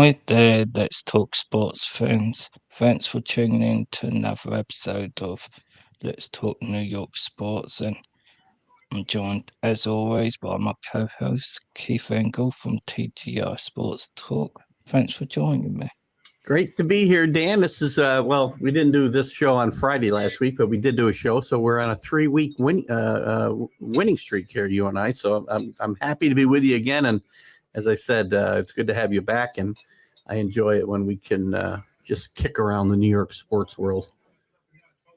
Hi there, Let's Talk Sports fans. Thanks for tuning in to another episode of Let's Talk New York Sports. And I'm joined, as always, by my co host, Keith Engle from TGI Sports Talk. Thanks for joining me. Great to be here, Dan. This is we didn't do this show on Friday last week, but we did do a show, so we're on a 3-week winning streak here, you and I. So I'm happy to be with you again, and as I said, it's good to have you back, and I enjoy it when we can just kick around the New York sports world,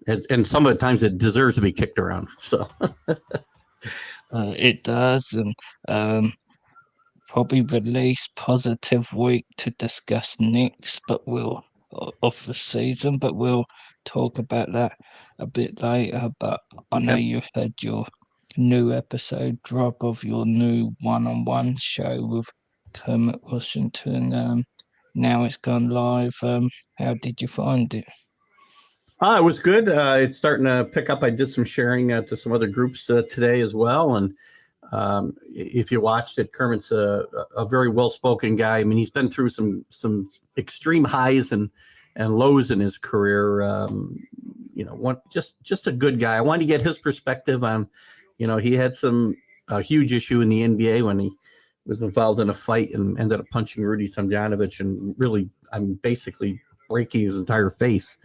and some of the times it deserves to be kicked around. So it does, and probably release positive week to discuss Knicks, but we'll of the season, but we'll talk about that a bit later. But I know okay. you've had your new episode drop of your new one-on-one show with Kermit Washington. Now it's gone live. How did you find it? It was good. It's starting to pick up. I did some sharing to some other groups today as well, and if you watched it, Kermit's a very well-spoken guy. I mean, he's been through some extreme highs and lows in his career. Just a good guy. I wanted to get his perspective on, he had a huge issue in the NBA when he was involved in a fight and ended up punching Rudy Tomjanovich and really, basically breaking his entire face.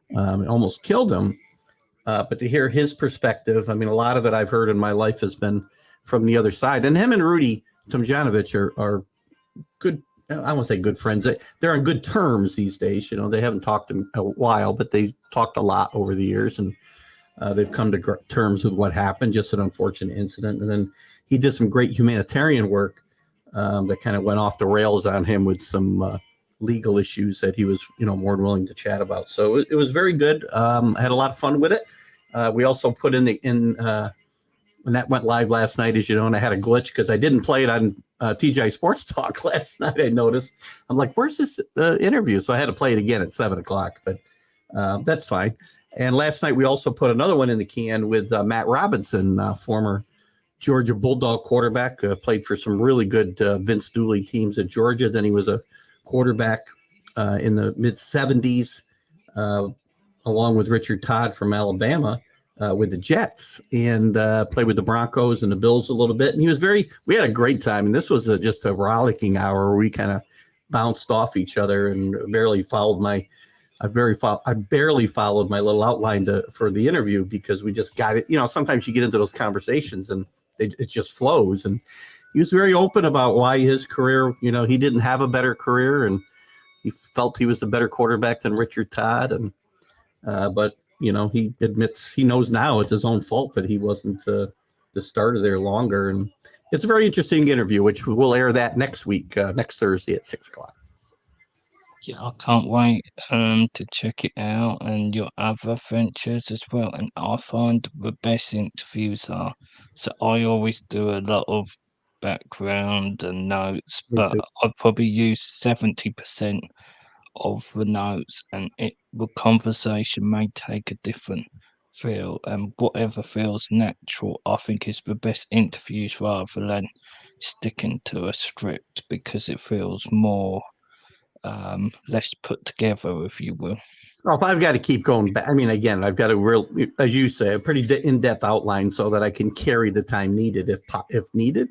It almost killed him. But to hear his perspective, a lot of it I've heard in my life has been from the other side. And him and Rudy Tomjanovich are good. I won't say good friends. They're on good terms these days. They haven't talked in a while, but they talked a lot over the years, and they've come to terms with what happened. Just an unfortunate incident. And then he did some great humanitarian work that kind of went off the rails on him with some legal issues that he was, more than willing to chat about. So it was very good. I had a lot of fun with it. We also put in when that went live last night, as you know, and I had a glitch because I didn't play it on TGI Sports Talk last night. I noticed. I'm like, where's this interview? So I had to play it again at 7:00, but that's fine. And last night we also put another one in the can with Matt Robinson, former Georgia Bulldog quarterback, played for some really good Vince Dooley teams at Georgia. Then he was a quarterback in the mid-'70s, along with Richard Todd from Alabama. With the Jets and played with the Broncos and the Bills a little bit. And we had a great time. And this was just a rollicking hour where we kind of bounced off each other and barely followed I barely followed my little outline for the interview because we just got it. Sometimes you get into those conversations and it just flows. And he was very open about why his career, he didn't have a better career and he felt he was a better quarterback than Richard Todd. And, but he admits he knows now it's his own fault that he wasn't the starter there longer. And it's a very interesting interview, which we'll air that next week, next Thursday at 6:00. Yeah, I can't wait to check it out and your other ventures as well. And I find the best interviews are so I always do a lot of background and notes, but I probably use 70% of the notes, and the conversation may take a different feel, and whatever feels natural, I think is the best interviews rather than sticking to a script because it feels more less put together, if you will. Well, if I've got to keep going back, again, I've got a as you say, a pretty in-depth outline so that I can carry the time needed if needed.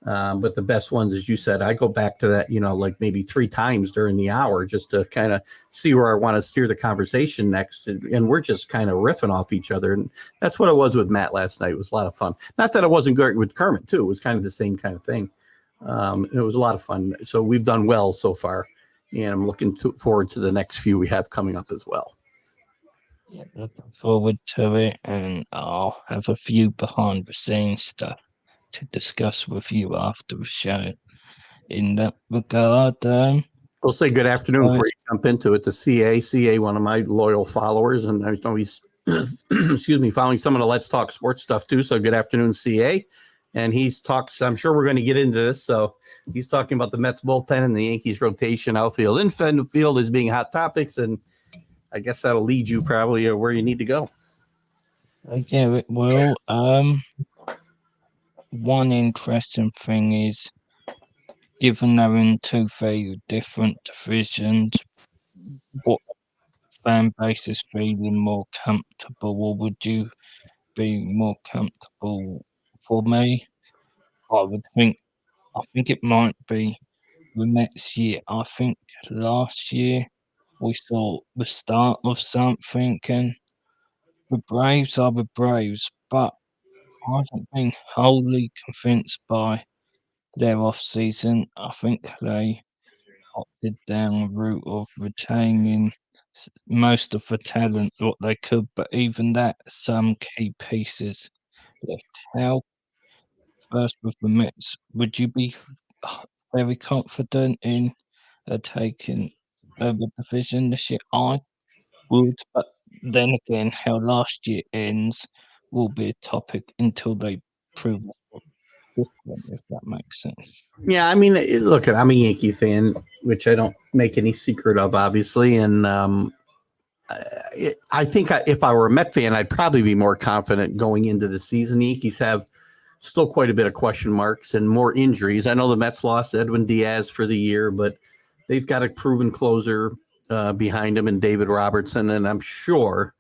But the best ones, as you said, I go back to that, like maybe 3 times during the hour just to kind of see where I want to steer the conversation next. And we're just kind of riffing off each other. And that's what it was with Matt last night. It was a lot of fun. Not that it wasn't great with Kermit, too. It was kind of the same kind of thing. It was a lot of fun. So we've done well so far. And I'm looking forward to the next few we have coming up as well. Yeah, looking forward to it. And I'll have a few behind the scenes stuff to discuss with you after the show. In that regard, we'll say good afternoon before you jump into it to CA, one of my loyal followers, and I know he's excuse me, following some of the Let's Talk Sports stuff too. So good afternoon, CA. And I'm sure we're going to get into this. So he's talking about the Mets bullpen and the Yankees rotation, outfield, infield as being hot topics, and I guess that'll lead you probably where you need to go. Yeah, it will. One interesting thing is given they're in two very different divisions, what fan base is feeling more comfortable, or would you be more comfortable? For me, I would think I think it might be the next year. I think last year we saw the start of something, and the Braves are the Braves, but I haven't been wholly convinced by their off season. I think they opted down the route of retaining most of the talent what they could, but even that, some key pieces left. How first with the Mets, would you be very confident in taking the division this year? I would, but then again, how last year ends will be a topic until they prove us different, if that makes sense. Yeah, I mean, look, I'm a Yankee fan, which I don't make any secret of, obviously, and I think if I were a Met fan, I'd probably be more confident going into the season. The Yankees have still quite a bit of question marks and more injuries. I know the Mets lost Edwin Diaz for the year, but they've got a proven closer behind him in David Robertson, and I'm sure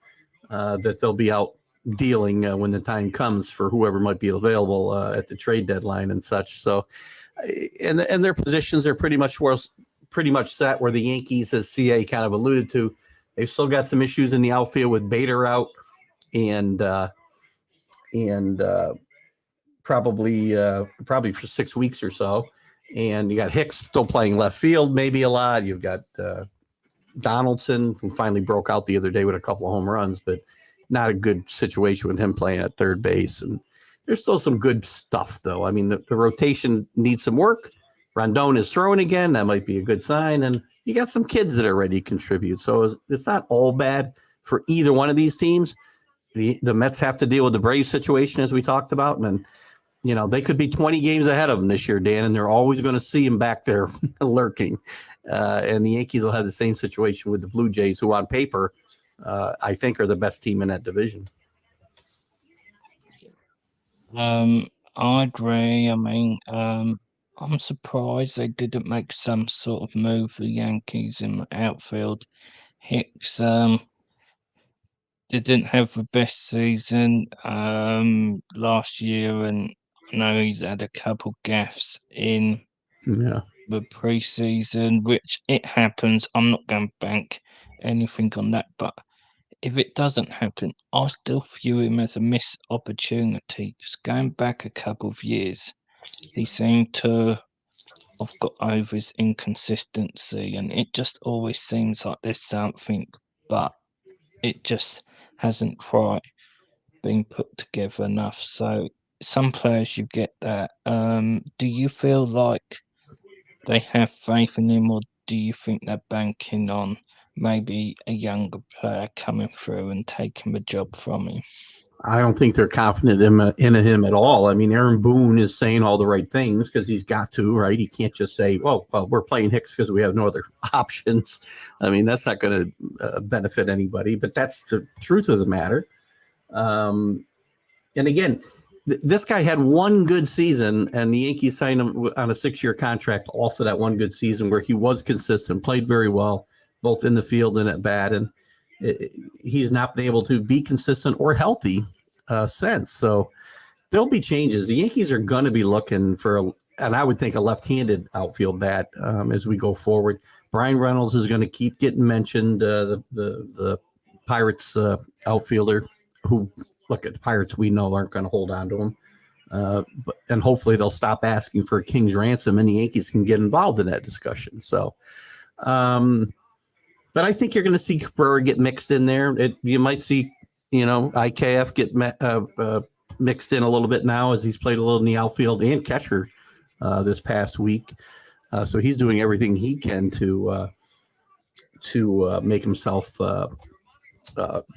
that they'll be out dealing when the time comes for whoever might be available at the trade deadline and such. So, and their positions are pretty much set. Where the Yankees, as CA kind of alluded to, they've still got some issues in the outfield with Bader out and and probably for 6 weeks or so. And you got Hicks still playing left field, maybe a lot. You've got Donaldson, who finally broke out the other day with a couple of home runs, but not a good situation with him playing at third base. And there's still some good stuff, though. I mean, the rotation needs some work. Rondon is throwing again. That might be a good sign. And you got some kids that are ready to contribute. So it's not all bad for either one of these teams. The Mets have to deal with the Braves situation, as we talked about. And they could be 20 games ahead of them this year, Dan, and they're always going to see him back there lurking. And the Yankees will have the same situation with the Blue Jays, who on paper, I think are the best team in that division. Um, I agree. I mean, I'm surprised they didn't make some sort of move for the Yankees in the outfield. Hicks, they didn't have the best season last year, and I know he's had a couple gaffes in Yeah. the preseason, which it happens. I'm not going to bank anything on that, but if it doesn't happen, I still view him as a missed opportunity. Just going back a couple of years, he seemed to have got over his inconsistency, and it just always seems like there's something, but it just hasn't quite been put together enough. So some players you get that. Do you feel like they have faith in him, or do you think they're banking on maybe a younger player coming through and taking the job from him? I don't think they're confident in him at all. I mean, Aaron Boone is saying all the right things because he's got to, right? He can't just say, well, we're playing Hicks because we have no other options. I mean, that's not going to benefit anybody, but that's the truth of the matter. And again, this guy had one good season, and the Yankees signed him on a 6-year contract off of that one good season where he was consistent, played very well, both in the field and at bat. And he's not been able to be consistent or healthy since. So there'll be changes. The Yankees are going to be looking for, and I would think, a left-handed outfield bat as we go forward. Brian Reynolds is going to keep getting mentioned, the Pirates outfielder, who, look, at the Pirates we know aren't going to hold on to him. And hopefully they'll stop asking for a king's ransom, and the Yankees can get involved in that discussion. So, but I think you're going to see Cabrera get mixed in there. You might see, IKF get mixed in a little bit now as he's played a little in the outfield and catcher this past week. So he's doing everything he can to make himself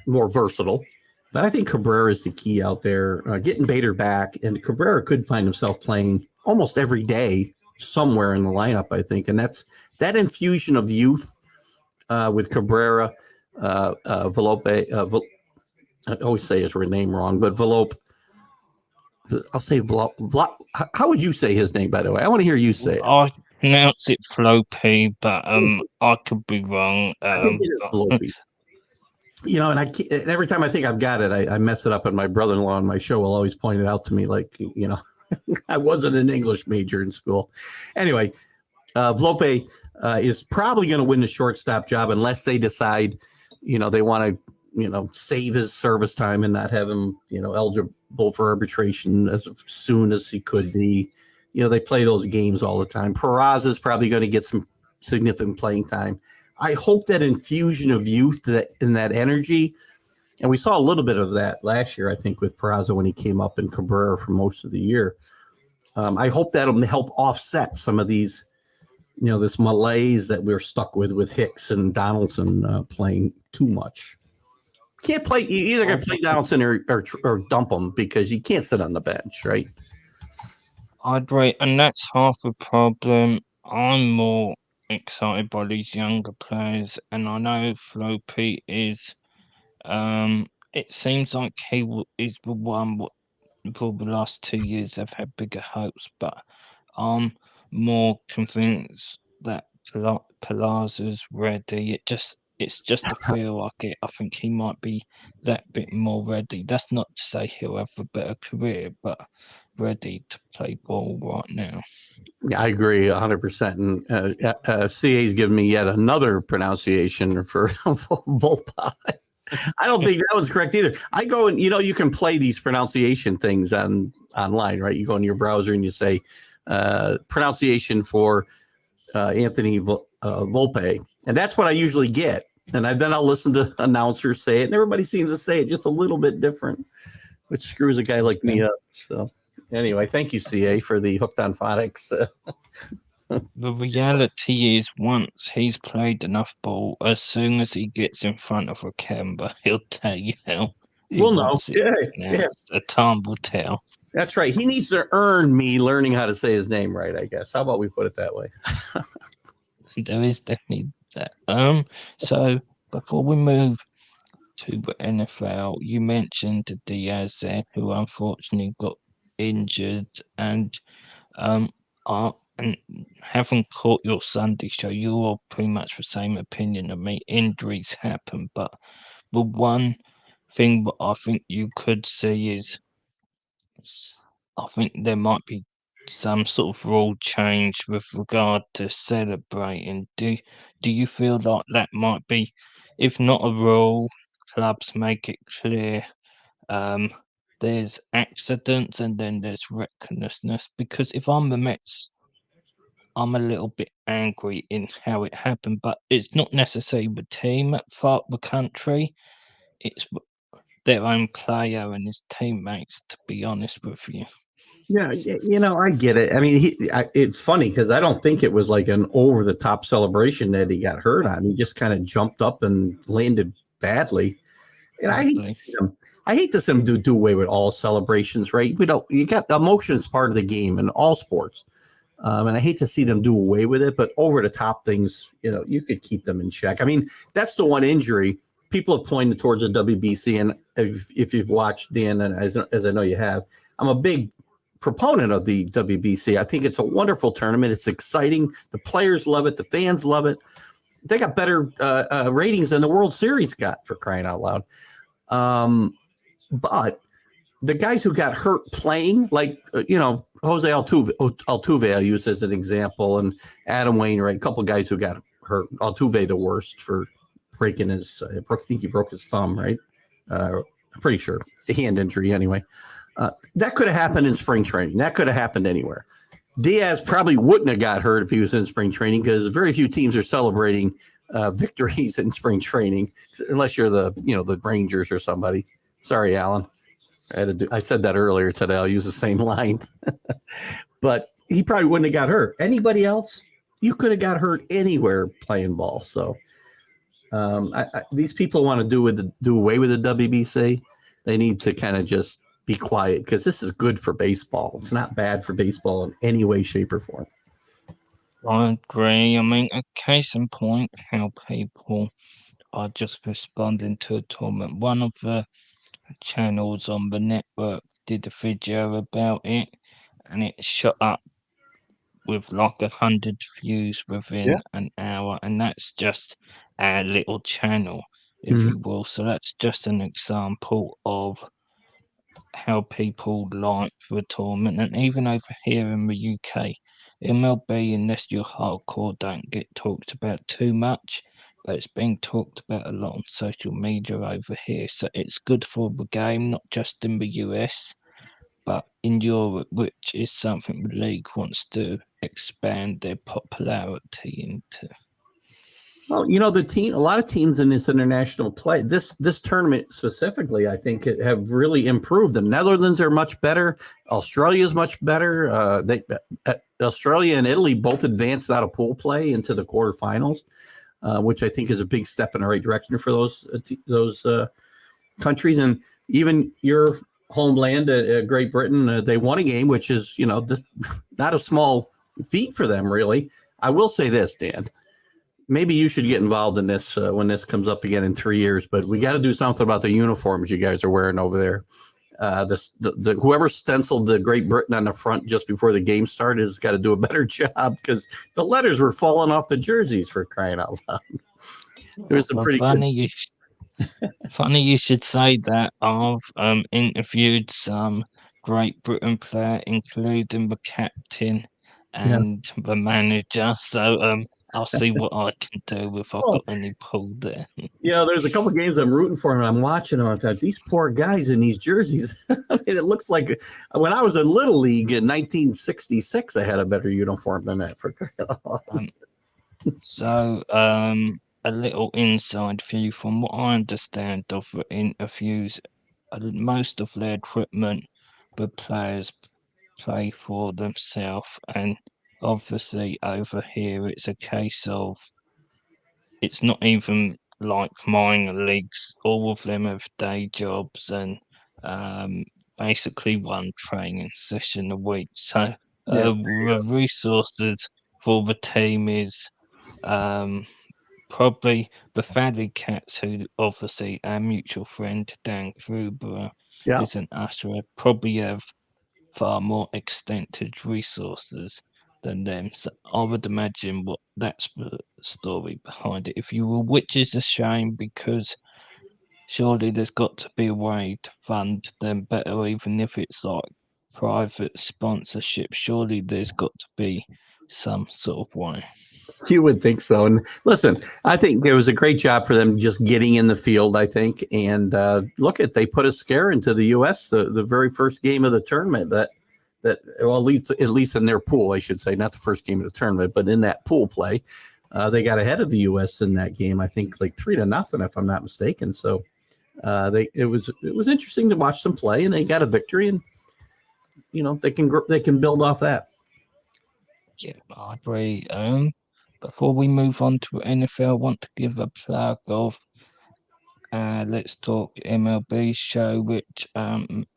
more versatile. But I think Cabrera is the key out there, getting Bader back. And Cabrera could find himself playing almost every day somewhere in the lineup, I think. And that's that infusion of youth with Cabrera, Velope. I always say his name wrong, but Velope. I'll say Velope. How would you say his name, by the way? I want to hear you say it. pronounce it Floppy, but I could be wrong. I think it is Floppy. And and every time I think I've got it, I mess it up. And my brother-in-law on my show will always point it out to me, like, I wasn't an English major in school. Anyway, Vlope is probably going to win the shortstop job unless they decide, they want to, save his service time and not have him, eligible for arbitration as soon as he could be. They play those games all the time. Peraza is probably going to get some significant playing time. I hope that infusion of youth and that energy, and we saw a little bit of that last year, I think, with Peraza when he came up in Cabrera for most of the year. I hope that'll help offset some of these, this malaise that we're stuck with Hicks and Donaldson playing too much. Can't play. You either got to play Donaldson or dump him because you can't sit on the bench, right? I agree, and that's half the problem. I'm more excited by these younger players, and I know Floppy is. It seems like is the one for the last 2 years have had bigger hopes, but I'm more convinced that Palazzo's ready. It's just a feel I get. I think he might be that bit more ready. That's not to say he'll have a better career, but ready to play ball right now. Yeah, I agree 100%. And CA's given me yet another pronunciation for Volpa. I don't think that was correct either. I go and you can play these pronunciation things online, right? You go in your browser and you say pronunciation for Anthony Volpe, and that's what I usually get. And then I'll listen to announcers say it, and everybody seems to say it just a little bit different, which screws a guy like me up. So anyway, thank you, CA, for the hooked on phonics. The reality is, once he's played enough ball, as soon as he gets in front of a camera, he'll tell you how he We'll know. wants it Yeah, yeah. pronounced. A time will tell. That's right. He needs to earn me learning how to say his name right, I guess. How about we put it that way? There is definitely that. So before we move to the NFL, you mentioned Diaz there, who unfortunately got injured, and um, and having caught your Sunday show, you're pretty much the same opinion of me. Injuries happen, but the one thing that I think you could see is I think there might be some sort of rule change with regard to celebrating. Do you feel like that might be, if not a rule, clubs make it clear um, there's accidents and then there's recklessness? Because if I'm the Mets, I'm a little bit angry in how it happened, but it's not necessarily the team at fault, the country. It's their own player and his teammates, to be honest with you. Yeah, I get it. I mean, it's funny because I don't think it was like an over the top celebration that he got hurt on. He just kind of jumped up and landed badly. And Badly. I hate to see them do away with all celebrations, right? We don't. You got emotion is part of the game in all sports, and I hate to see them do away with it. But over the top things, you could keep them in check. I mean, that's the one injury people have pointed towards the WBC, and if you've watched Dan, and as I know you have, I'm a big proponent of the WBC. I think it's a wonderful tournament. It's exciting. The players love it. The fans love it. They got better ratings than the World Series got, for crying out loud. But the guys who got hurt playing, like Jose Altuve, I use as an example, and Adam Wainwright, a couple of guys who got hurt. Altuve the worst for breaking his. I think he broke his thumb, right? I'm pretty sure a hand injury anyway. That could have happened in spring training. That could have happened anywhere. Diaz probably wouldn't have got hurt if he was in spring training because very few teams are celebrating victories in spring training unless you're the Rangers or somebody. Sorry, Alan. I said that earlier today. I'll use the same line. But he probably wouldn't have got hurt. Anybody else? You could have got hurt anywhere playing ball. So these people want to do away with the WBC. They need to kind of just be quiet because this is good for baseball. It's not bad for baseball in any way, shape, or form. I agree. I mean, a case in point, how people are just responding to a tournament. One of the channels on the network did a video about it, and it shot up with like 100 views Yeah. within an hour, and that's just our little channel, if Mhm. you will. So that's just an example of how people like the tournament, and even over here in the UK, MLB, unless you're hardcore, don't get talked about too much, but it's being talked about a lot on social media over here. So it's good for the game, not just in the US, but in Europe, which is something the league wants to expand their popularity into. Well, the team, a lot of teams in this international play, this tournament specifically, I think, have really improved. The Netherlands are much better. Australia is much better. Australia and Italy both advanced out of pool play into the quarterfinals, which I think is a big step in the right direction for those countries. And even your homeland, Great Britain, they won a game, which is not a small feat for them, really. I will say this, Dan, maybe you should get involved in this when this comes up again in 3 years. But we got to do something about the uniforms you guys are wearing over there. Whoever stenciled the Great Britain on the front just before the game started has got to do a better job, because the letters were falling off the jerseys, for crying out loud. There's some Well, pretty good. funny you should say that. I've interviewed some Great Britain player, including the captain Yeah. and the manager. So I'll see what I can do if I've Oh, got any pull there. there's a couple games I'm rooting for, and I'm watching them. I thought, these poor guys in these jerseys. I mean, it looks like when I was in Little League in 1966, I had a better uniform than that. For crying out loud. Um, so a little inside view from what I understand of the interviews, most of their equipment the players play for themselves, and obviously over here it's a case of it's not even like minor leagues. All of them have day jobs and um, basically one training session a week. So Yeah. the resources for the team is um, probably the Faddy Cats, who obviously our mutual friend Dan Gruber Yeah. is an usher, probably have far more extensive resources than them. So I would imagine what that's the story behind it, if you will, which is a shame because surely there's got to be a way to fund them better, even if it's like private sponsorship. Surely there's got to be some sort of way. You would think so. And listen, I think it was a great job for them just getting in the field, I think. And look at, they put a scare into the U.S. The very first game of the tournament, that well, at least in their pool, I should say, not the first game of the tournament, but in that pool play, they got ahead of the U.S. in that game. I think like 3-0, if I'm not mistaken. So it was interesting to watch them play, and they got a victory, and they can build off that. Yeah, I agree. Before we move on to NFL, I want to give a plug of Let's Talk MLB show, which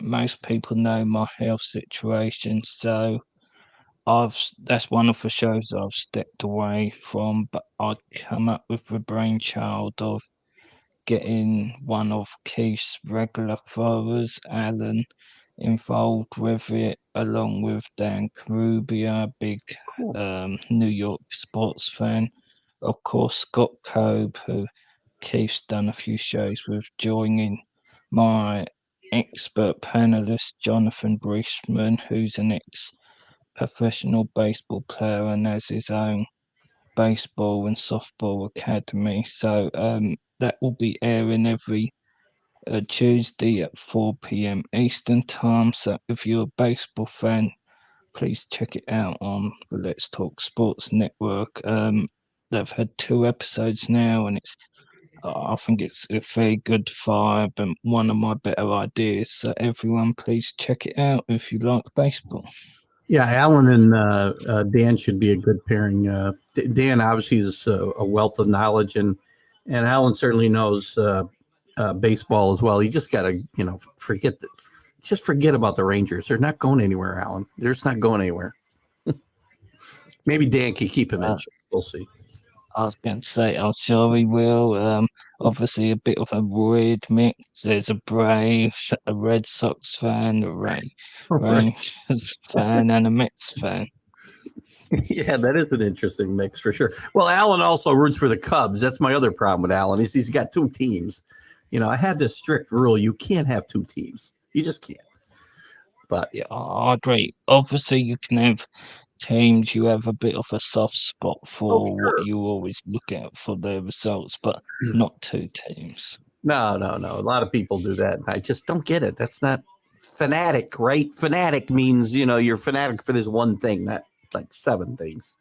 most people know my health situation. So that's one of the shows I've stepped away from, but I come up with the brainchild of getting one of Keith's regular followers, Alan, involved with it, along with Dan Carubia, big Cool. New York sports fan. Of course, Scott Cope, who Keith's done a few shows with, joining my expert panelist, Jonathan Brishman, who's an ex professional baseball player and has his own baseball and softball academy. So that will be airing every Tuesday at 4 p.m. Eastern Time. So if you're a baseball fan, please check it out on the Let's Talk Sports Network. They've had 2 episodes now, and I think it's a very good vibe and one of my better ideas. So everyone, please check it out if you like baseball. Yeah, Alan and Dan should be a good pairing. Dan obviously is a wealth of knowledge, and Alan certainly knows baseball as well. You just got to forget about the Rangers. They're not going anywhere, Alan. They're just not going anywhere. Maybe Dan can keep him in. Uh, Check. We'll see. I was going to say, I'm sure he will. Obviously, a bit of a weird mix. There's a Braves, a Red Sox fan, a All right. Rangers fan, and a Mets fan. Yeah, that is an interesting mix for sure. Well, Alan also roots for the Cubs. That's my other problem with Alan. He's got two teams. I have this strict rule: you can't have two teams. You just can't. But Yeah, I agree. Obviously, you can have teams you have a bit of a soft spot oh, for what sure. you always look at for their results, but not two teams. No, no, no. A lot of people do that. I just don't get it. That's not fanatic, right? Fanatic means you're fanatic for this one thing, not like seven things.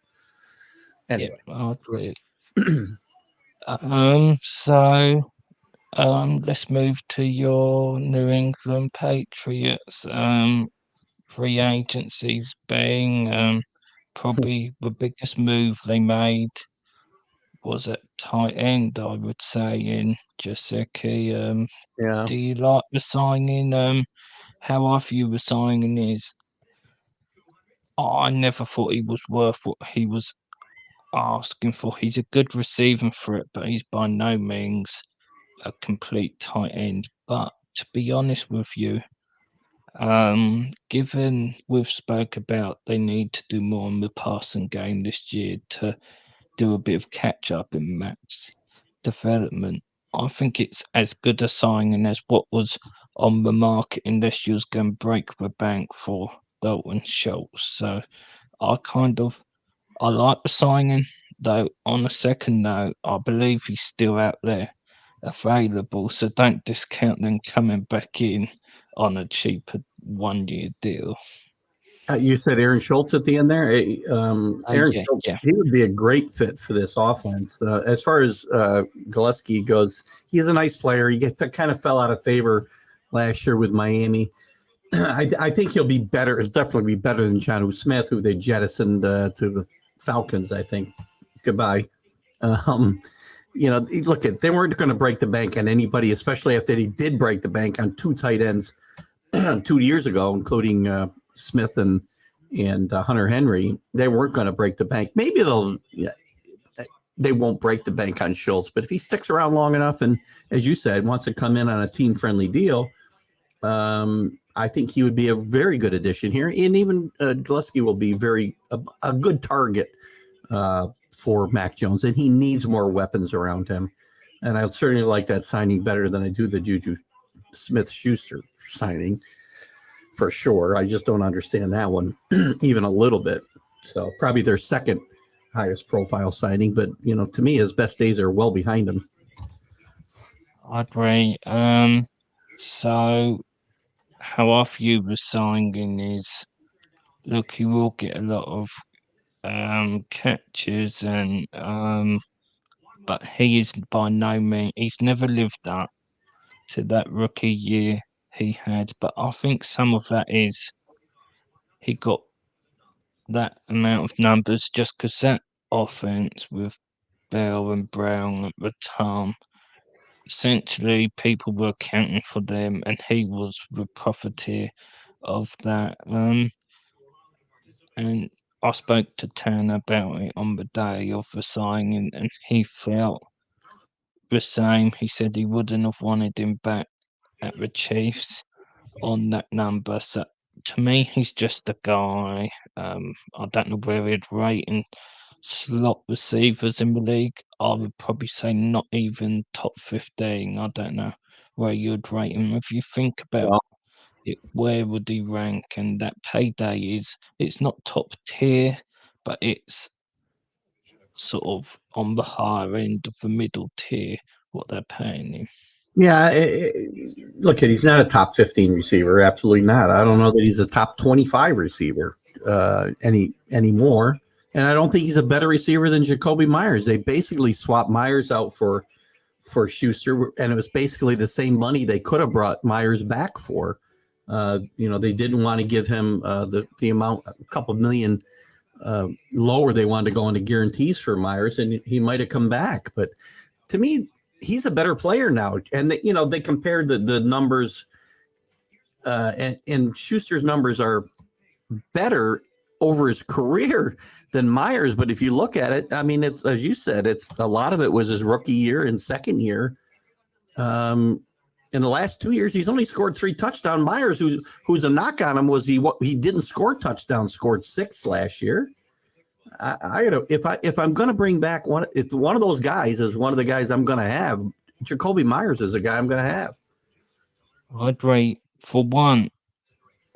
Yeah, Anyway, I agree. So let's move to your New England Patriots. Free agencies being probably the biggest move they made was at tight end, I would say, in Jaceki. yeah, Do you like the signing? How I view the signing is I never thought he was worth what he was asking for. He's a good receiving threat, but he's by no means a complete tight end. But to be honest with you, given we've spoke about they need to do more in the passing game this year to do a bit of catch up in Matt's development, I think it's as good a signing as what was on the market unless you was going to break the bank for Dalton Schultz. So I kind of I like the signing, though. On a second note, I believe he's still out there available, so don't discount them coming back in on a cheaper 1 year deal. you said Aaron Schultz at the end there. Aaron Yeah, Schultz, yeah. he would be a great fit for this offense. As far as Gillespie goes, he's a nice player. Kind of fell out of favor last year with Miami. I think he'll be better. It'll definitely be better than Jonnu Smith, who they jettisoned to the Falcons. I think. Goodbye. Um, look at they weren't going to break the bank on anybody, especially after he did break the bank on two tight ends 2 years ago, including Smith and Hunter Henry. They weren't going to break the bank. Maybe they'll. Yeah, they won't break the bank on Schultz, but if he sticks around long enough and, as you said, wants to come in on a team friendly deal, I think he would be a very good addition here, and even Gillespie will be a good target for Mac Jones, and he needs more weapons around him. And I certainly like that signing better than I do the Juju Smith-Schuster signing for sure. I just don't understand that one even a little bit. So probably their second highest profile signing, but to me, his best days are well behind him. I agree. So how I view the signing is, look, he will get a lot of catches and but he is by no means he's never lived up to that rookie year he had. But I think some of that is he got that amount of numbers just because that offense with Bell and Brown at the time, essentially people were accounting for them, and he was the profiteer of that. And I spoke to Tan about it on the day of the signing, and he felt the same. He said he wouldn't have wanted him back at the Chiefs on that number. So to me, he's just a guy. I don't know where he'd rate in slot receivers in the league. I would probably say not even top 15. I don't know where you'd rate him. If you think about Well, it, where would he rank? And that payday it's not top tier, but it's sort of on the higher end of the middle tier what they're paying him. yeah, look, he's not a top 15 receiver. Absolutely not. I don't know that he's a top 25 receiver anymore. And I don't think he's a better receiver than Jacoby Myers. They basically swapped Myers out for Schuster, and it was basically the same money they could have brought Myers back for. They didn't want to give him the amount, a couple million lower. They wanted to go into guarantees for Myers, and he might have come back. But to me, he's a better player now. And they compared the numbers, and Schuster's numbers are better over his career than Myers. But if you look at it, I mean, it's, as you said, it's a lot of it was his rookie year and second year. In the last 2 years, he's only scored 3 touchdowns. Myers, who's a knock on him, was he didn't score touchdowns, scored 6 last year. if I'm going to bring back one, if one of those guys is one of the guys I'm going to have, Jacoby Myers is a guy I'm going to have. I'd rate for one.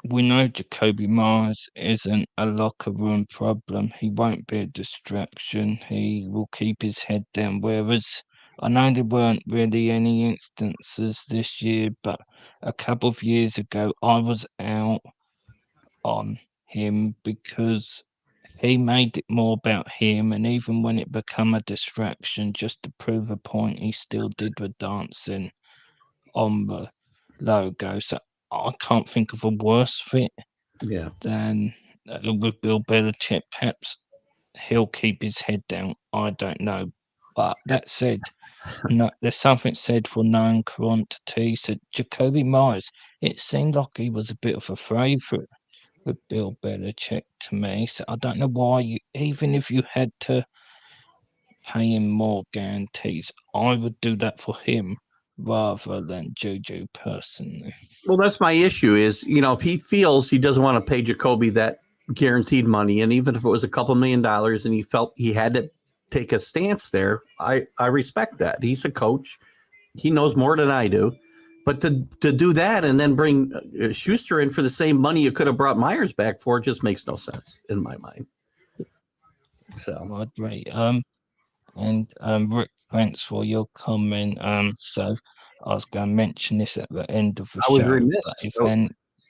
We know Jacoby Myers isn't a locker room problem. He won't be a distraction. He will keep his head down. Whereas I know there weren't really any instances this year, but a couple of years ago I was out on him because he made it more about him, and even when it became a distraction, just to prove a point, he still did the dancing on the logo. So I can't think of a worse fit Yeah. than with Bill Belichick. Perhaps he'll keep his head down. I don't know. But that said, no, there's something said for known quantity. So Jacoby Myers, it seemed like he was a bit of a favourite with Bill Belichick to me. So I don't know why you, even if you had to pay him more guarantees, I would do that for him rather than Juju personally. Well, that's my issue is, if he feels he doesn't want to pay Jacoby that guaranteed money, and even if it was a couple $1,000,000 and he felt he had to take a stance there, I respect that. He's a coach. He knows more than I do. But to do that and then bring Schuster in for the same money you could have brought Myers back for just makes no sense in my mind. So I agree. And Rick, thanks for your comment. So I was going to mention this at the end of the I was show, remiss. but if So, any,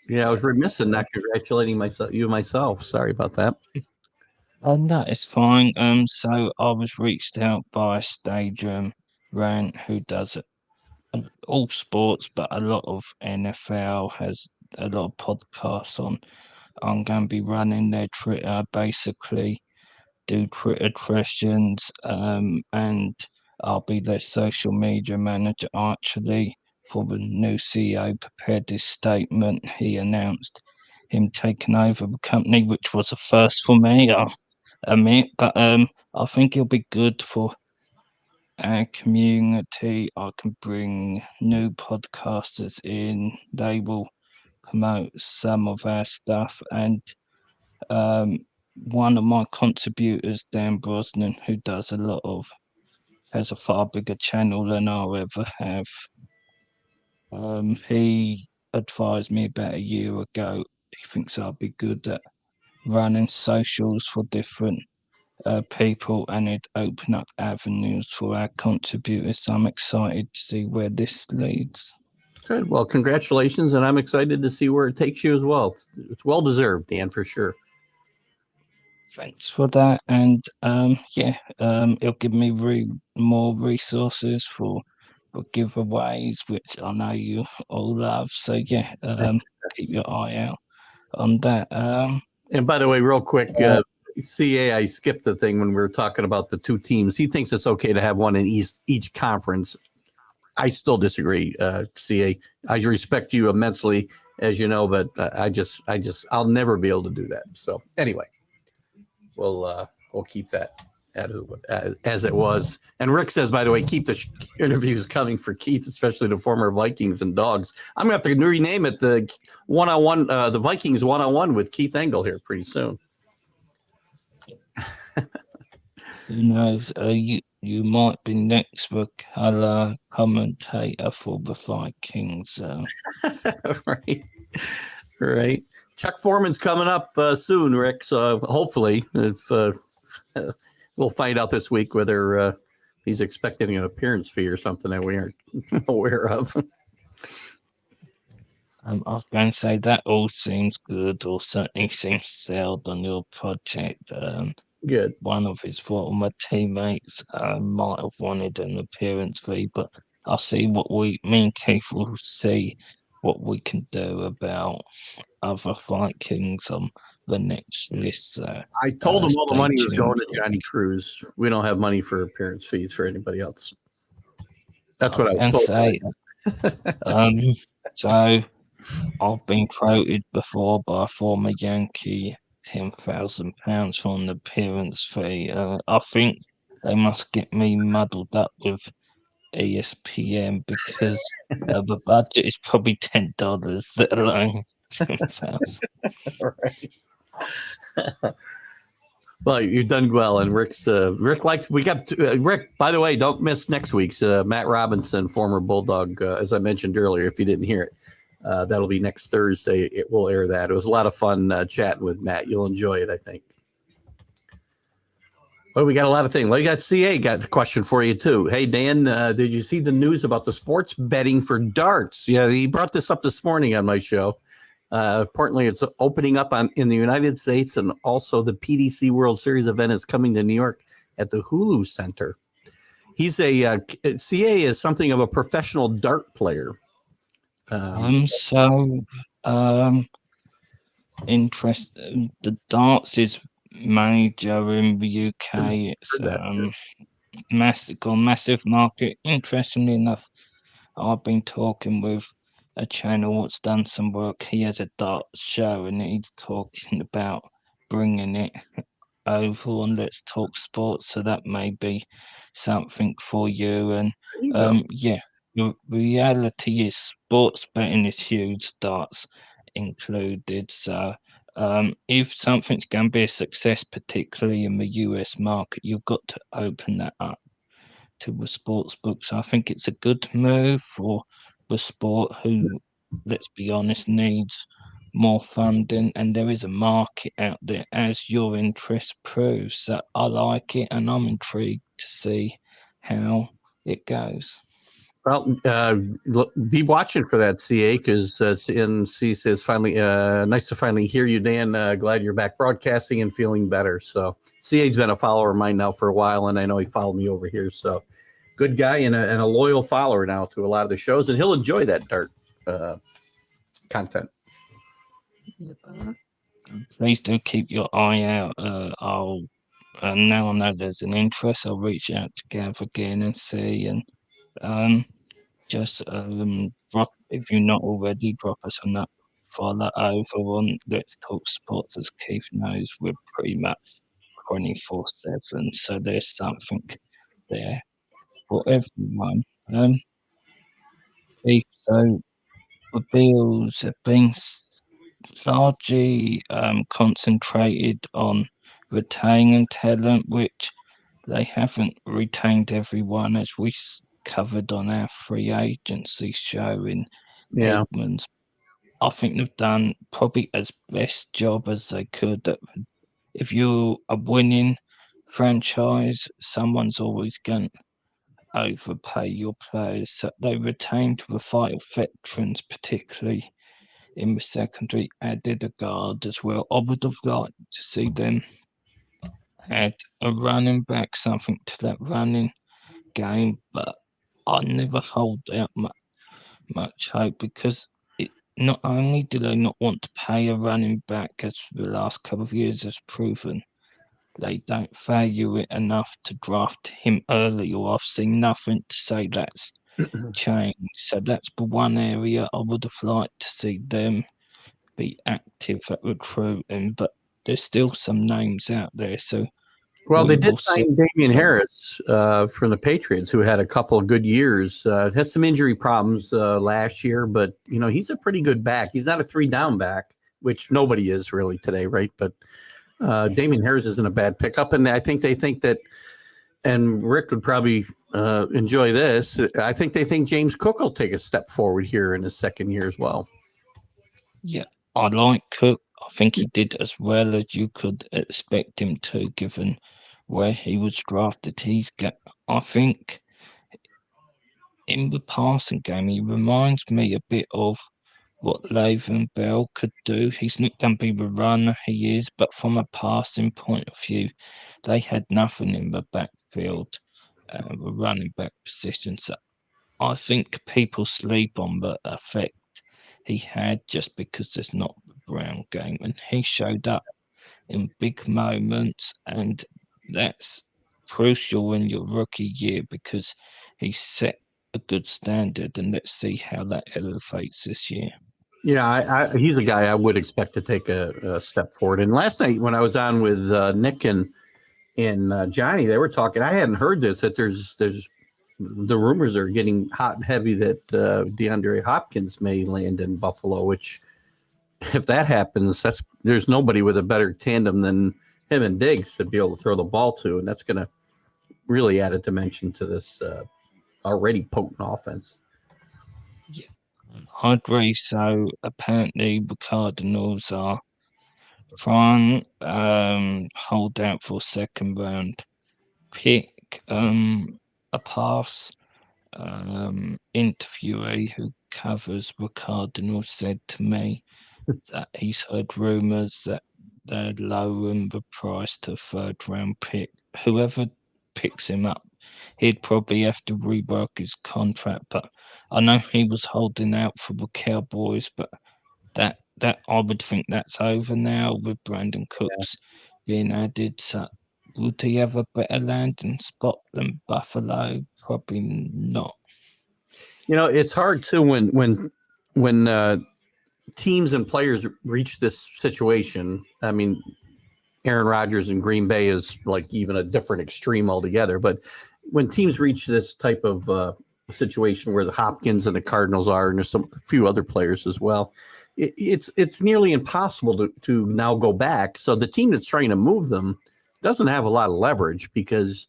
yeah, I was remiss in uh, not congratulating myself. Sorry about that. oh no, it's fine. So I was reached out by Stadium Rant, who does all sports, but a lot of NFL, has a lot of podcasts on. I'm going to be running their Twitter, basically do Twitter questions, and I'll be their social media manager. Actually, for the new CEO prepared this statement, he announced him taking over the company, which was a first for me, I'll admit. But I think it'll be good for our community. I can bring new podcasters in. They will promote some of our stuff, and um, one of my contributors, Dan Brosnan, who does a lot of, has a far bigger channel than I'll ever have. He advised me about a year ago. He thinks I'll be good at running socials for different people, and it open up avenues for our contributors. So I'm excited to see where this leads. Good. Well, congratulations, and I'm excited to see where it takes you as well. It's well deserved, Dan, for sure. Thanks for that, and yeah, it'll give me more resources for giveaways, which I know you all love. So yeah, keep your eye out on that. And by the way, real quick, Uh, CA, I skipped the thing when we were talking about the two teams. He thinks it's okay to have one in each conference. I still disagree, CA. I respect you immensely, as you know, but I'll never be able to do that. So anyway, we'll keep that as it was. And Rick says, by the way, keep the interviews coming for Keith, especially the former Vikings and Dogs. I'm gonna have to rename it the one-on-one, the Vikings one-on-one with Keith Engle here pretty soon. who knows? You might be next for color commentator for the Vikings. Right, right. Chuck Foreman's coming up soon, Rick. So hopefully, if we'll find out this week whether he's expecting an appearance fee or something that we aren't aware of. I was going to say that all seems good, or certainly seems sound on your project. Good. One of his former teammates might have wanted an appearance fee, but I'll see what me and Keith will see what we can do about other Vikings on the next list. So I told him all the stay money was tuned going to for Johnny Cruz. We don't have money for appearance fees for anybody else. I That's was what I was going to told. say, um, so I've been quoted before by a former Yankee £10,000 for an appearance fee. I think they must get me muddled up with ESPN because the budget is probably $10, let alone 10,000. Right. Well, you've done well, and Rick likes. We got Rick. By the way, don't miss next week's Matt Robinson, former Bulldog, as I mentioned earlier. If you didn't hear it, that'll be next Thursday. It will air that. It was a lot of fun chatting with Matt. You'll enjoy it, I think. Well, we got a lot of things. Well, you got CA got a question for you too. Hey Dan, did you see the news about the sports betting for darts? Yeah, he brought this up this morning on my show. Importantly, it's opening up in the United States, and also the PDC World Series event is coming to New York at the Hulu Center. He's CA is something of a professional dart player. So um interest the darts is major in the UK. It's massive market. Interestingly enough, I've been talking with a channel that's done some work. He has a darts show and he's talking about bringing it over on Let's Talk Sports. So that may be something for you. And There you go. yeah, the reality is sports betting is huge, darts included. So if something's going to be a success, particularly in the US market, you've got to open that up to the sports books. I think it's a good move for the sport who, let's be honest, needs more funding, and there is a market out there as your interest proves. So I like it, and I'm intrigued to see how it goes. Well, be watching for that, CA, because CNC says finally, nice to finally hear you, Dan. Glad you're back broadcasting and feeling better. So CA's been a follower of mine now for a while, and I know he followed me over here. So good guy and a loyal follower now to a lot of the shows, and he'll enjoy that dart content. Please do keep your eye out. I'll now I know there's an interest. I'll reach out to Gav again and see, and um, just drop if you're not already, drop us on that follow over on Let's Talk Sports. As Keith knows, we're pretty much 24/7, so there's something there for everyone. Keith, so the Bills have been largely concentrated on retaining talent, which they haven't retained everyone, as we covered on our free agency show in Yeah. Edmonds. I think they've done probably as best job as they could. If you're a winning franchise, someone's always going to overpay your players. So they retained the vital veterans, particularly in the secondary, added a guard as well. I would have liked to see them add a running back, something to that running game, but I never hold out much hope because not only do they not want to pay a running back, as the last couple of years has proven, they don't value it enough to draft him early, or I've seen nothing to say that's changed. So that's the one area I would have liked to see them be active at recruiting, but there's still some names out there, so Well, we they did will see. sign Damian Harris from the Patriots, who had a couple of good years. Had some injury problems last year, but he's a pretty good back. He's not a 3-down back, which nobody is really today, right? But Damian Harris isn't a bad pickup, and I think they think that. And Rick would probably enjoy this. I think they think James Cook will take a step forward here in his second year as well. Yeah, I like Cook. I think he did as well as you could expect him to, given where he was drafted. I think, in the passing game, he reminds me a bit of what Le'Veon Bell could do. He's not going to be the runner he is, but from a passing point of view, they had nothing in the backfield, the running back position. So I think people sleep on the effect he had just because there's not the Brown game, and he showed up in big moments, and that's crucial in your rookie year because he set a good standard, and let's see how that elevates this year. Yeah, he's a guy I would expect to take a step forward. And last night when I was on with Nick and Johnny, they were talking. I hadn't heard this, that there's the rumors are getting hot and heavy that DeAndre Hopkins may land in Buffalo. Which, if that happens, there's nobody with a better tandem than him and Diggs to be able to throw the ball to, and that's going to really add a dimension to this already potent offense. Yeah, I agree. So apparently the Cardinals are trying hold out for second round pick. A pass interviewee who covers the Cardinals said to me that he's heard rumours that they're lowering the price to a third round pick. Whoever picks him up, he'd probably have to rework his contract. But I know he was holding out for the Cowboys, but that I would think that's over now with Brandon Yeah. Cooks being added. So would he have a better landing spot than Buffalo? Probably not. You know, it's hard too when teams and players reach this situation. I mean, Aaron Rodgers in Green Bay is like even a different extreme altogether. But when teams reach this type of situation where the Hopkins and the Cardinals are, and there's a few other players as well, it's nearly impossible to now go back. So the team that's trying to move them doesn't have a lot of leverage because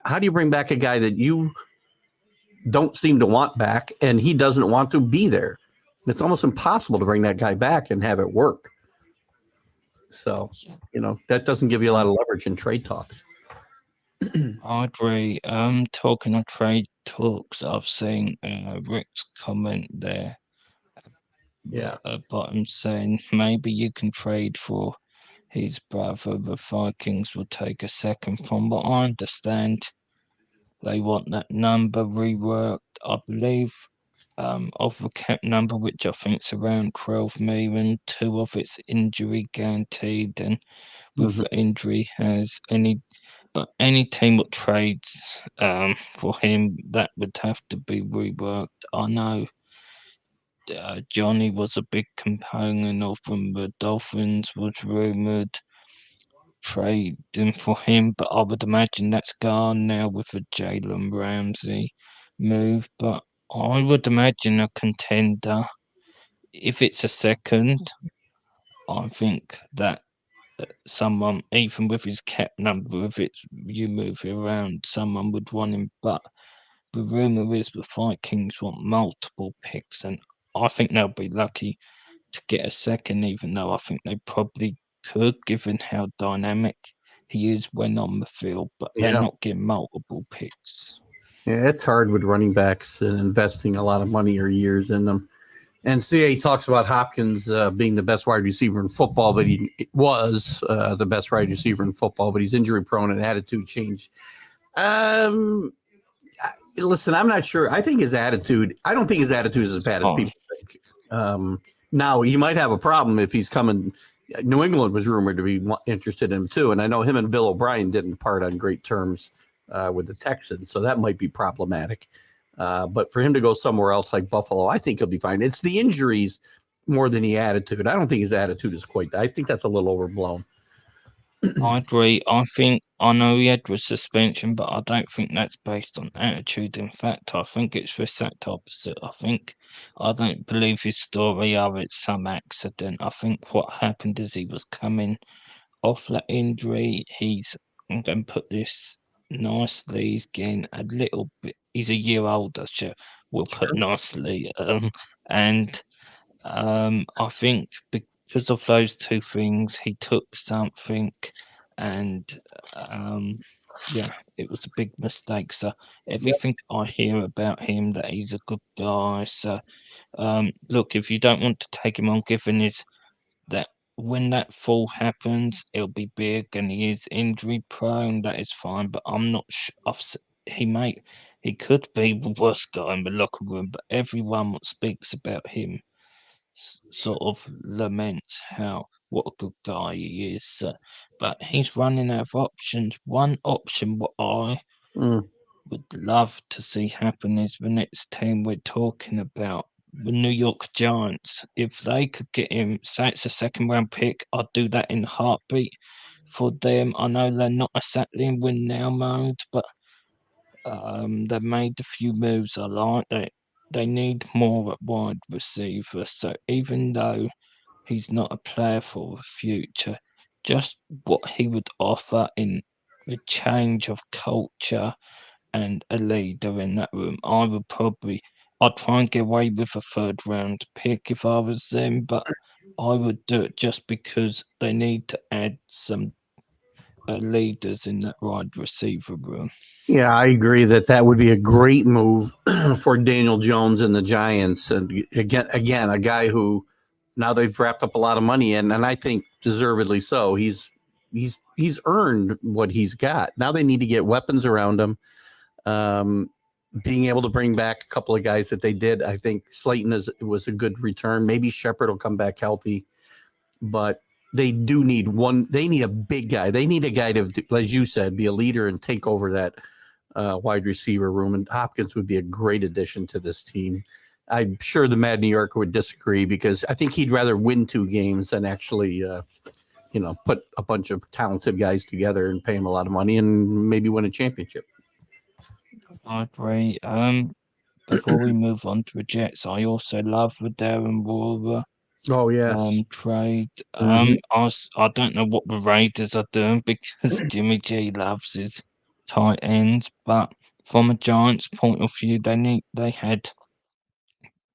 how do you bring back a guy that you don't seem to want back and he doesn't want to be there? It's almost impossible to bring that guy back and have it work. So, Yeah, that doesn't give you a lot I, of leverage in trade talks. I agree. Talking of trade talks, I've seen Rick's comment there Yeah. about him saying maybe you can trade for his brother. The Vikings will take a second from what I understand. They want that number reworked, I believe, of the cap number, which I think is around 12 million. Two of it's injury guaranteed, and with Mhm. the injury has any team that trades for him that would have to be reworked. I know Johnny was a big component of when the Dolphins was rumored trading for him, but I would imagine that's gone now with the Jalen Ramsey move. But I would imagine a contender, if it's a second, I think that someone, even with his cap number, if it's you move it around, someone would want him. But the rumor is the Vikings want multiple picks, and I think they'll be lucky to get a second, even though I think they probably could, given how dynamic he is when on the field, but they're Yeah. not getting multiple picks. Yeah, it's hard with running backs and investing a lot of money or years in them. And CA talks about Hopkins being the best wide receiver in football, but he was the best wide receiver in football, but he's injury prone and attitude change. Um, Listen, I'm not sure. I don't think his attitude is as It's bad as fine. people think. Now, he might have a problem if he's coming. New England was rumored to be interested in him too, and I know him and Bill O'Brien didn't part on great terms with the Texans, so that might be problematic. But for him to go somewhere else like Buffalo, I think he'll be fine. It's the injuries more than the attitude. I don't think his attitude is quite. I think that's a little overblown. I agree. I think I know he had the suspension, but I don't think that's based on attitude. In fact, I think it's the exact opposite. I don't believe his story of it's some accident. I think what happened is he was coming off that injury. I'm going to put this nicely. He's getting a little bit. He's a year older, so we'll put Sure. nicely. And I think because of those two things, he took something, and um, yeah, it was a big mistake. So Yep. everything I hear about him, that he's a good guy. So look, if you don't want to take him on, given his that when that fall happens, it'll be big, and he is injury prone. That is fine, but I'm not sure. He may, he could be the worst guy in the locker room, but everyone that speaks about him sort of laments how what a good guy he is. But he's running out of options. One option what I Mm, would love to see happen is the next team we're talking about, the New York Giants. If they could get him, say it's a second round pick, I'd do that in a heartbeat for them. I know they're not exactly in win now mode, but they've made a few moves I like. They need more at wide receiver. So even though he's not a player for the future, just what he would offer in the change of culture and a leader in that room. I'd try and get away with a third round pick if I was them, but I would do it just because they need to add some leaders in that wide receiver room. Yeah, I agree that that would be a great move for Daniel Jones and the Giants. And again, a guy who now they've wrapped up a lot of money in, and I think deservedly so. He's earned what he's got. Now they need to get weapons around him. Um, Being able to bring back a couple of guys that they did, I think Slayton was a good return. Maybe Shepard will come back healthy, but they do need one. They need a big guy. They need a guy to, as you said, be a leader and take over that wide receiver room. And Hopkins would be a great addition to this team. I'm sure the Mad New Yorker would disagree because I think he'd rather win 2 games than actually, put a bunch of talented guys together and pay him a lot of money and maybe win a championship. I agree. Before we move on to the Jets, I also love the Darren Waller Oh yes. trade. Mm-hmm. I don't know what the Raiders are doing because Jimmy G loves his tight ends, but from a Giants point of view, they had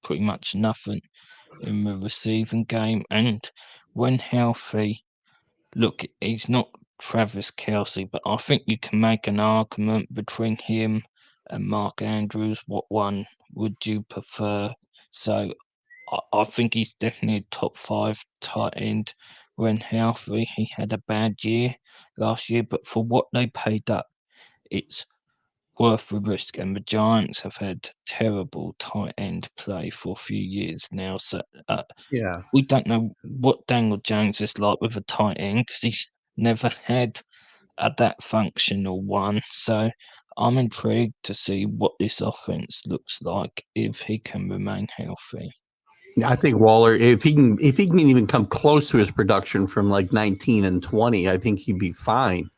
pretty much nothing in the receiving game, and when healthy, look, he's not Travis Kelsey, but I think you can make an argument between him and Mark Andrews. What one would you prefer? So I think he's definitely a top five tight end when healthy. He had a bad year last year, but for what they paid up, it's worth the risk. And the Giants have had terrible tight end play for a few years now. So Yeah. we don't know what Daniel Jones is like with a tight end because he's never had that functional one. So I'm intrigued to see what this offense looks like if he can remain healthy. I think Waller, if he can even come close to his production from like 19 and 20, I think he'd be fine.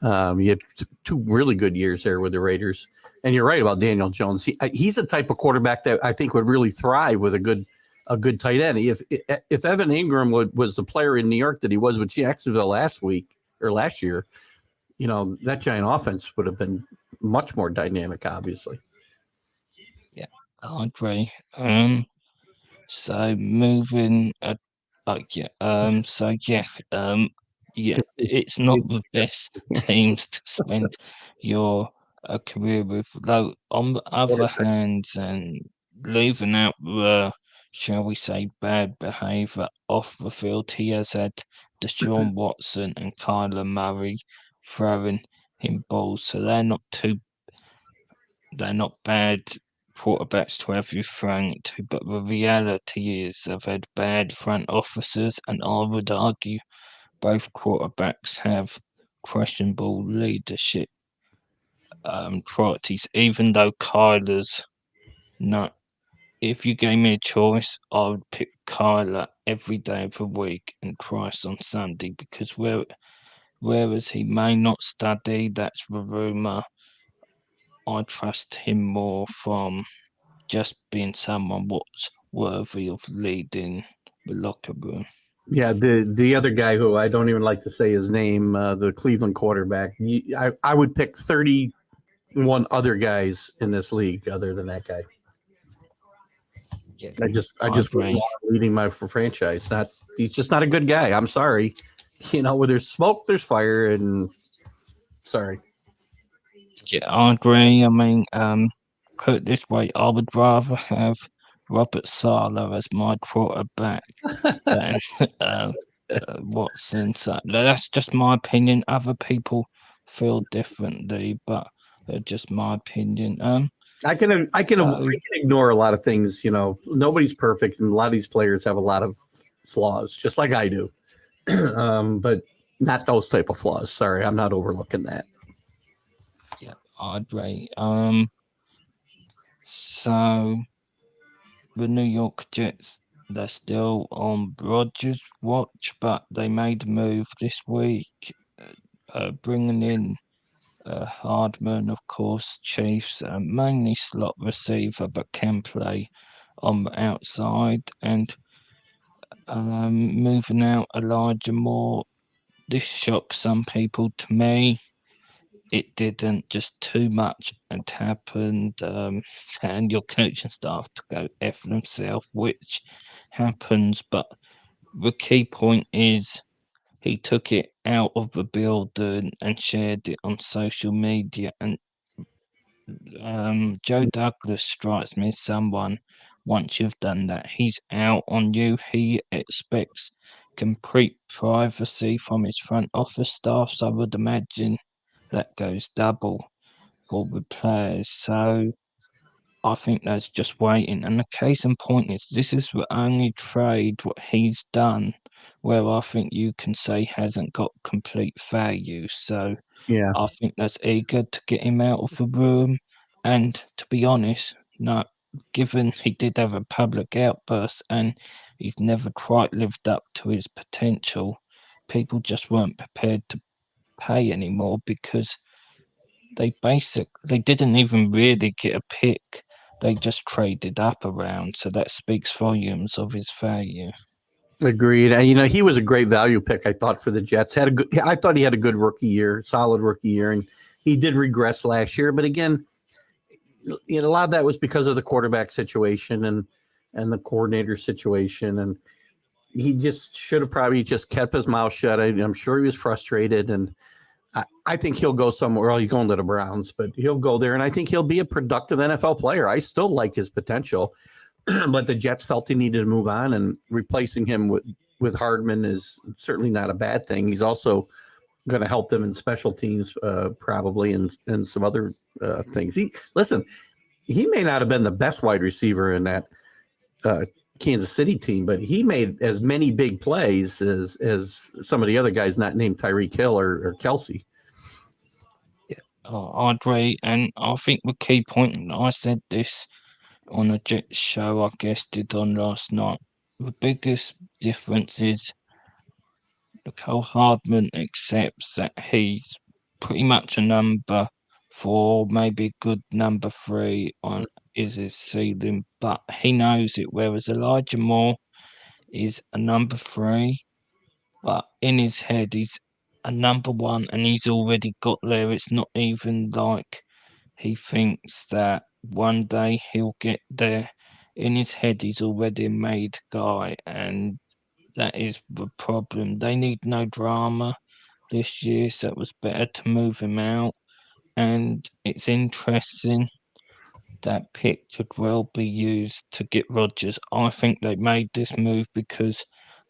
He had 2 really good years there with the Raiders, and you're right about Daniel Jones. He's the type of quarterback that I think would really thrive with a good tight end. If Evan Ingram was the player in New York that he was with Jacksonville last week or last year, that giant offense would have been much more dynamic. Obviously, Yeah, I agree. So moving, yeah, yeah, this is, it's not it's the best teams to spend your career with. Though on the other quarterback. hand, and leaving out the, shall we say, bad behaviour off the field, he has had Deshaun Watson and Kyler Murray throwing him balls, so they're not bad quarterbacks to have you thrown to, but the reality is they've had bad front officers, and I would argue both quarterbacks have questionable leadership qualities. Even though Kyler's not, if you gave me a choice, I would pick Kyler every day of the week and Christ on Sunday because whereas he may not study, that's the rumor. I trust him more from just being someone what's worthy of leading the locker room. Yeah, the other guy who I don't even like to say his name, the Cleveland quarterback. I would pick 31 other guys in this league other than that guy. Yeah, I I just wouldn't agree. want him leading my franchise. Not He's just not a good guy. I'm sorry. Where there's smoke, there's fire, and sorry. Yeah, I agree. I mean, put it this way, I would rather have Robert Sala as my quarterback than uh, Watson. So that's just my opinion. Other people feel differently, but just my opinion. I can So ignore a lot of things. Nobody's perfect, and a lot of these players have a lot of flaws, just like I do. But not those type of flaws. Sorry, I'm not overlooking that. yeah, I agree. So the New York Jets, they're still on Rodgers' watch, but they made a move this week, bringing in Hardman, of course, Chiefs, mainly slot receiver, but can play on the outside, and moving out Elijah Moore. this shocked some people. To me, it didn't. Just too much had happened, and your coaching staff to go F themselves, which happens. But the key point is he took it out of the building and shared it on social media. And Joe Douglas strikes me as someone, once you've done that, he's out on you. He expects complete privacy from his front office staff. So I would imagine that goes double for the players. So I think that's just waiting. And the case in point is this is the only trade what he's done where I think you can say hasn't got complete value. So Yeah, I think that's eager to get him out of the room. And to be honest, no, given he did have a public outburst and he's never quite lived up to his potential, people just weren't prepared to pay anymore because they didn't even really get a pick. They just traded up around, so that speaks volumes of his value. agreed. And, he was a great value pick. I thought for the Jets I thought he had a good rookie year, solid rookie year, and he did regress last year. But again, a lot of that was because of the quarterback situation and the coordinator situation, and he just should have probably just kept his mouth shut. I'm sure he was frustrated, and I think he'll go somewhere. Well, he's going to the Browns, but he'll go there, and I think he'll be a productive NFL player. I still like his potential, but the Jets felt he needed to move on, and replacing him with Hardman is certainly not a bad thing. He's also going to help them in special teams, probably, and some other things. He may not have been the best wide receiver in that uh, Kansas City team, but he made as many big plays as some of the other guys not named Tyreek Hill or Kelsey. Yeah, I agree, and I think the key point, and I said this on a Jet show I guested on last night. The biggest difference is Nicole Hardman accepts that he's pretty much a number four, maybe a good number three on is his ceiling, but he knows it. Whereas Elijah Moore is a number three, but in his head he's a number one and he's already got there. It's not even like he thinks that one day he'll get there. In his head, he's already a made guy, and that is the problem. They need no drama this year, so it was better to move him out. And it's interesting that pick could well be used to get Rodgers. I think they made this move because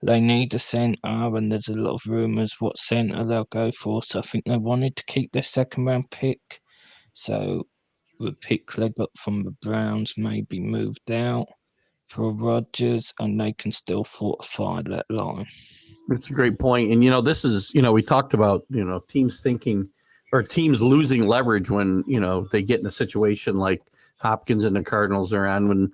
they need a centre, and there's a lot of rumours what centre they'll go for. So I think they wanted to keep their second round pick. So the pick they got from the Browns may be moved out for Rodgers, and they can still fortify that line. It's a great point. And, this is, we talked about, teams thinking or teams losing leverage when, they get in a situation like Hopkins and the Cardinals are on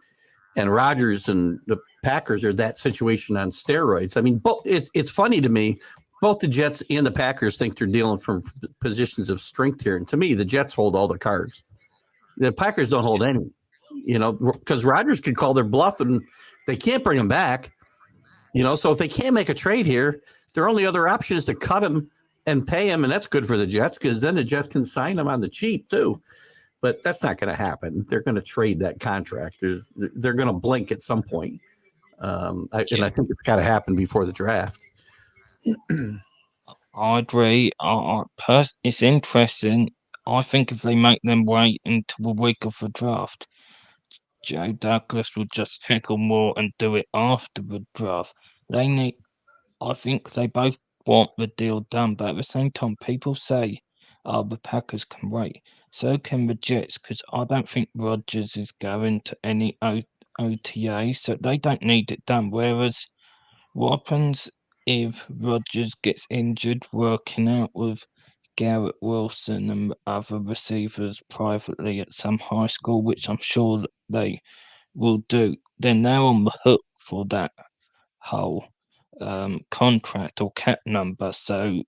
and Rodgers and the Packers are that situation on steroids. I mean, it's funny to me. Both the Jets and the Packers think they're dealing from positions of strength here. And to me, the Jets hold all the cards. The Packers don't hold any, because Rodgers could call their bluff and they can't bring him back. So if they can't make a trade here, their only other option is to cut him and pay him, and that's good for the Jets because then the Jets can sign him on the cheap too. But that's not going to happen. They're going to trade that contract. They're going to blink at some point, and Yeah, I think it's got to happen before the draft. I agree. It's interesting. I think if they make them wait until the week of the draft, Joe Douglas will just heckle more and do it after the draft. They need. I think they both want the deal done, but at the same time, people say, "Oh, the Packers can wait." So can the Jets, because I don't think Rodgers is going to any OTA, so they don't need it done. Whereas, what happens if Rodgers gets injured working out with Garrett Wilson and other receivers privately at some high school, which I'm sure that they will do? Then they're on the hook for that whole contract or cap number. So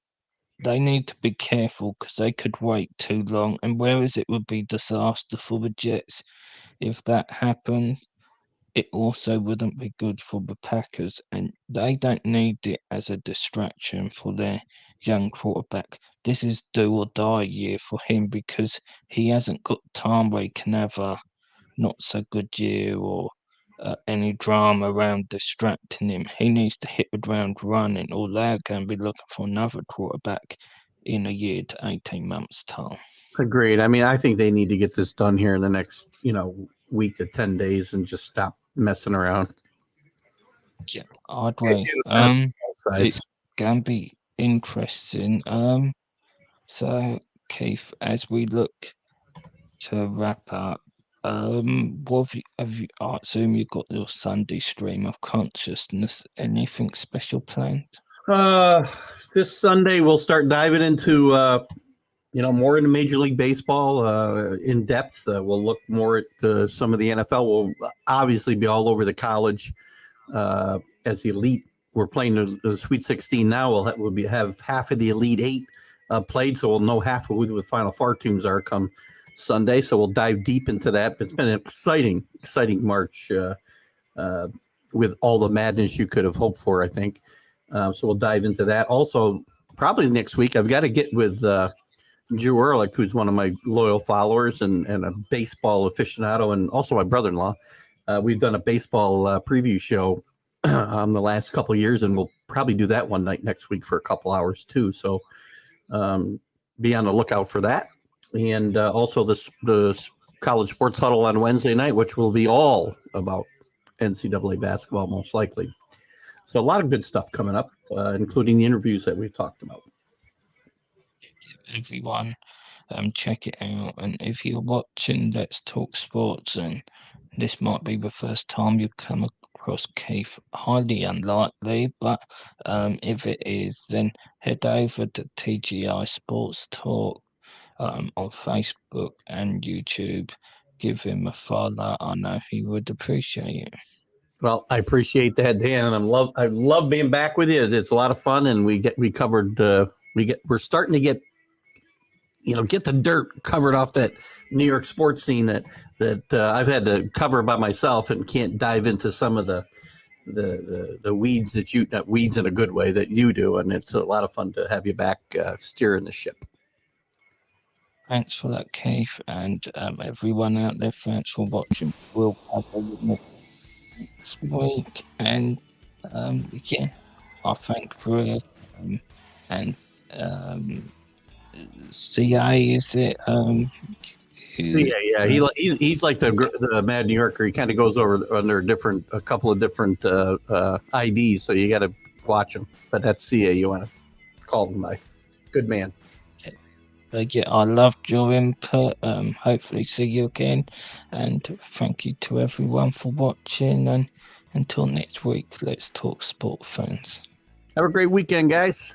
they need to be careful because they could wait too long. And whereas it would be disaster for the Jets if that happened, it also wouldn't be good for the Packers, and they don't need it as a distraction for their young quarterback. This is do or die year for him because he hasn't got time where he can have a not so good year or any drama around distracting him. He needs to hit the ground running, or they're going to be looking for another quarterback in a year to 18 months' time. Agreed. I mean, I think they need to get this done here in the next, week to 10 days and just stop messing around. Yeah, I'd agree. It benefits both It's sides. going to be interesting. So, Keith, as we look to wrap up, I assume you've got your Sunday stream of consciousness. Anything special planned? Uh, this Sunday we'll start diving into more into Major League Baseball in depth. We'll look more at some of the NFL. We'll obviously be all over the college as the elite. We're playing the Sweet 16 now. We'll have half of the Elite Eight played, so we'll know half of who the Final Four teams are come Sunday. So we'll dive deep into that. It's been an exciting March with all the madness you could have hoped for, I think. So we'll dive into that. Also, probably next week, I've got to get with Drew Ehrlich, who's one of my loyal followers and a baseball aficionado, and also my brother-in-law. We've done a baseball preview show the last couple of years, and we'll probably do that one night next week for a couple hours too. So be on the lookout for that. And also the college sports huddle on Wednesday night, which will be all about NCAA basketball, most likely. So a lot of good stuff coming up, including the interviews that we've talked about. Everyone, check it out. And if you're watching Let's Talk Sports, and this might be the first time you come across Keith, highly unlikely, but if it is, then head over to TGI Sports Talk on Facebook and YouTube. Give him a follow. I know he would appreciate it. Well, I appreciate that, Dan, and I love being back with you. It's a lot of fun, and we covered we're starting to get the dirt covered off that New York sports scene that I've had to cover by myself and can't dive into some of the weeds not weeds in a good way that you do, and it's a lot of fun to have you back steering the ship. Thanks for that, Keith, and everyone out there. Thanks for watching. We'll cover you next week, and yeah, I thank Chris and um, CA. Is it So yeah. He's like the Mad New Yorker. He kind of goes over under a couple of different IDs, so you got to watch him. But that's CA. You want to call him by. Good man. Yeah, I loved your input. Hopefully see you again, and thank you to everyone for watching. And until next week, let's talk sport, friends. Have a great weekend, guys.